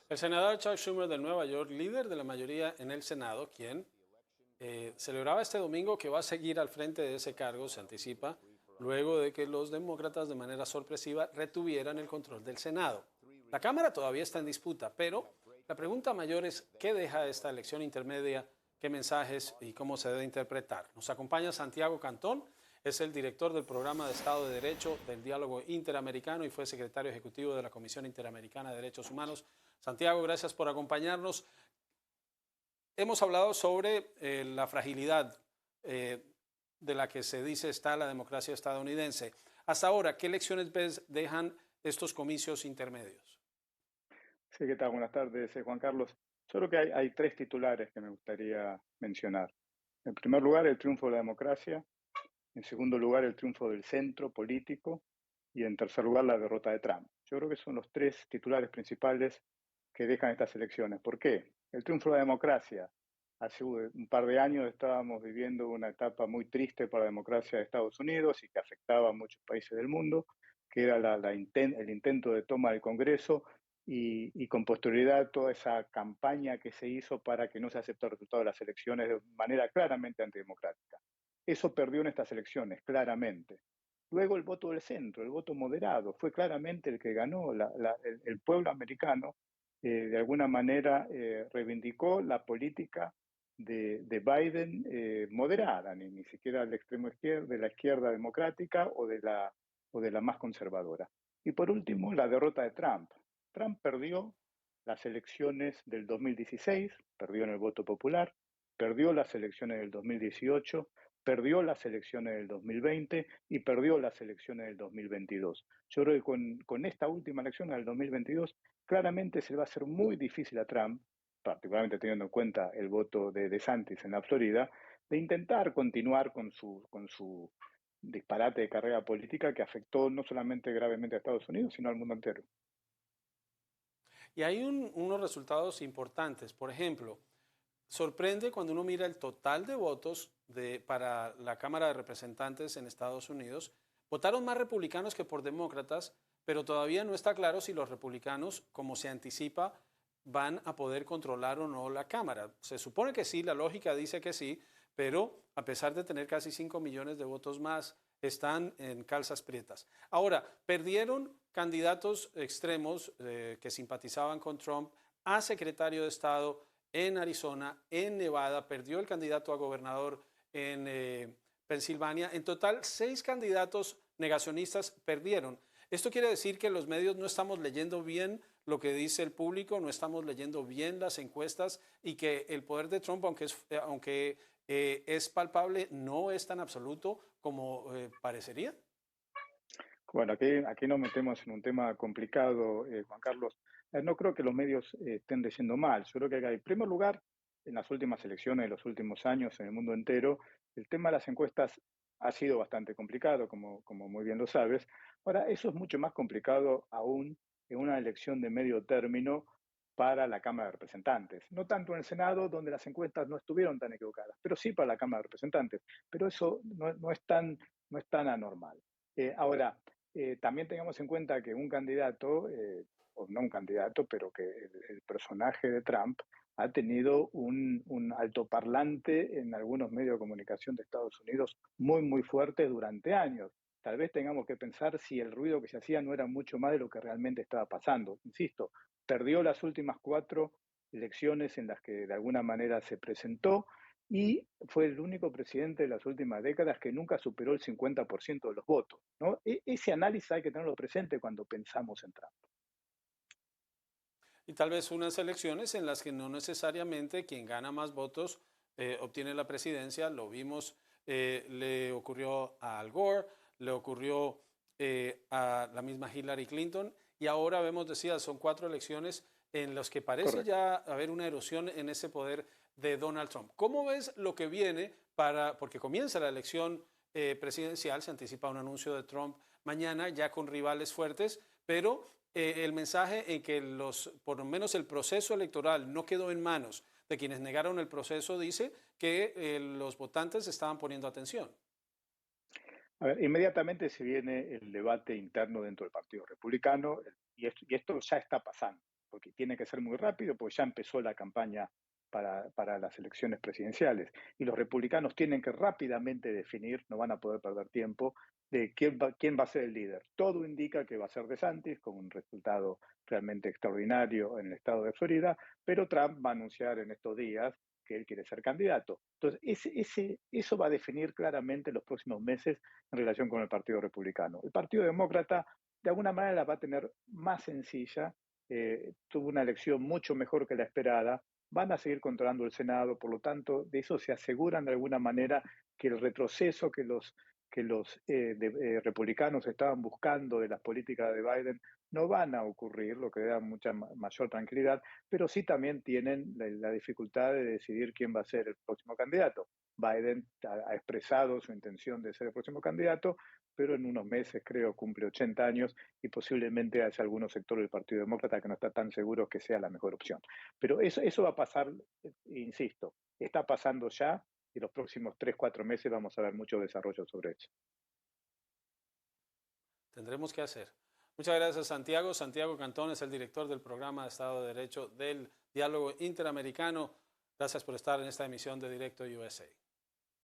El senador Chuck Schumer de Nueva York, líder de la mayoría en el Senado, quien celebraba este domingo que va a seguir al frente de ese cargo, se anticipa, luego de que los demócratas de manera sorpresiva retuvieran el control del Senado. La Cámara todavía está en disputa, pero la pregunta mayor es ¿qué deja esta elección intermedia? ¿Qué mensajes y cómo se debe interpretar? Nos acompaña Santiago Cantón, es el director del Programa de Estado de Derecho del Diálogo Interamericano y fue secretario ejecutivo de la Comisión Interamericana de Derechos Humanos. Santiago, gracias por acompañarnos. Hemos hablado sobre la fragilidad de la que se dice está la democracia estadounidense. Hasta ahora, ¿qué lecciones dejan estos comicios intermedios? Sí, ¿qué tal? Buenas tardes, Juan Carlos. Yo creo que hay tres titulares que me gustaría mencionar. En primer lugar, el triunfo de la democracia. En segundo lugar, el triunfo del centro político. Y en tercer lugar, la derrota de Trump. Yo creo que son los tres titulares principales que dejan estas elecciones. ¿Por qué? El triunfo de la democracia. Hace un par de años estábamos viviendo una etapa muy triste para la democracia de Estados Unidos y que afectaba a muchos países del mundo, que era el intento de toma del Congreso y con posterioridad toda esa campaña que se hizo para que no se acepte el resultado de las elecciones de manera claramente antidemocrática. Eso perdió en estas elecciones, claramente. Luego el voto del centro, el voto moderado, fue claramente el que ganó. El pueblo americano, de alguna manera, reivindicó la política de Biden moderada, ni siquiera al extremo izquierdo, de la izquierda democrática o de la más conservadora. Y por último, la derrota de Trump. Trump perdió las elecciones del 2016, perdió en el voto popular, perdió las elecciones del 2018, perdió las elecciones del 2020 y perdió las elecciones del 2022. Yo creo que con esta última elección del 2022 claramente se le va a hacer muy difícil a Trump, particularmente teniendo en cuenta el voto de DeSantis en la Florida, de intentar continuar con su disparate de carrera política que afectó no solamente gravemente a Estados Unidos, sino al mundo entero. Y hay unos resultados importantes. Por ejemplo, sorprende cuando uno mira el total de votos para la Cámara de Representantes en Estados Unidos. Votaron más republicanos que por demócratas, pero todavía no está claro si los republicanos, como se anticipa, van a poder controlar o no la Cámara. Se supone que sí, la lógica dice que sí, pero a pesar de tener casi 5 millones de votos más, están en calzas prietas. Ahora, perdieron candidatos extremos que simpatizaban con Trump a secretario de Estado en Arizona, en Nevada, perdió el candidato a gobernador en Pensilvania. En total, 6 candidatos negacionistas perdieron. Esto quiere decir que los medios no estamos leyendo bien lo que dice el público, no estamos leyendo bien las encuestas y que el poder de Trump, aunque es palpable, no es tan absoluto como parecería. Bueno, aquí nos metemos en un tema complicado, Juan Carlos. No creo que los medios estén leyendo mal. Yo creo que en primer lugar, en las últimas elecciones de los últimos años en el mundo entero, el tema de las encuestas ha sido bastante complicado, como muy bien lo sabes. Ahora, eso es mucho más complicado aún en una elección de medio término para la Cámara de Representantes. No tanto en el Senado, donde las encuestas no estuvieron tan equivocadas, pero sí para la Cámara de Representantes. Pero eso no es tan anormal. Ahora, también tengamos en cuenta que un candidato, o no un candidato, pero que el personaje de Trump ha tenido un altoparlante en algunos medios de comunicación de Estados Unidos muy fuerte durante años. Tal vez tengamos que pensar si el ruido que se hacía no era mucho más de lo que realmente estaba pasando. Insisto, perdió las últimas 4 elecciones en las que de alguna manera se presentó y fue el único presidente de las últimas décadas que nunca superó el 50% de los votos, ¿no? Ese análisis hay que tenerlo presente cuando pensamos en Trump. Y tal vez unas elecciones en las que no necesariamente quien gana más votos obtiene la presidencia. Lo vimos, le ocurrió a Al Gore, le ocurrió a la misma Hillary Clinton y ahora vemos, decía, son 4 elecciones en las que parece Correcto. ya haber una erosión en ese poder de Donald Trump. ¿Cómo ves lo que viene porque comienza la elección presidencial, se anticipa un anuncio de Trump mañana ya con rivales fuertes, pero el mensaje en que por lo menos el proceso electoral no quedó en manos de quienes negaron el proceso dice que los votantes estaban poniendo atención? A ver, inmediatamente se viene el debate interno dentro del Partido Republicano. y esto ya está pasando, porque tiene que ser muy rápido, porque ya empezó la campaña para las elecciones presidenciales. Y los republicanos tienen que rápidamente definir, no van a poder perder tiempo, de quién va a ser el líder. Todo indica que va a ser DeSantis, con un resultado realmente extraordinario en el estado de Florida, pero Trump va a anunciar en estos días que él quiere ser candidato. Entonces, eso va a definir claramente los próximos meses en relación con el Partido Republicano. El Partido Demócrata, de alguna manera, la va a tener más sencilla, tuvo una elección mucho mejor que la esperada, van a seguir controlando el Senado, por lo tanto, de eso se aseguran de alguna manera que el retroceso que los republicanos estaban buscando de las políticas de Biden no van a ocurrir, lo que da mucha mayor tranquilidad, pero sí también tienen la dificultad de decidir quién va a ser el próximo candidato. Biden ha expresado su intención de ser el próximo candidato, pero en unos meses, creo, cumple 80 años y posiblemente haya algunos sectores del Partido Demócrata que no está tan seguro que sea la mejor opción. Pero eso va a pasar, insisto, está pasando ya y los próximos 3, 4 meses vamos a ver mucho desarrollo sobre eso. Tendremos que hacer. Muchas gracias, Santiago. Santiago Cantón es el director del programa de Estado de Derecho del Diálogo Interamericano. Gracias por estar en esta emisión de Directo USA.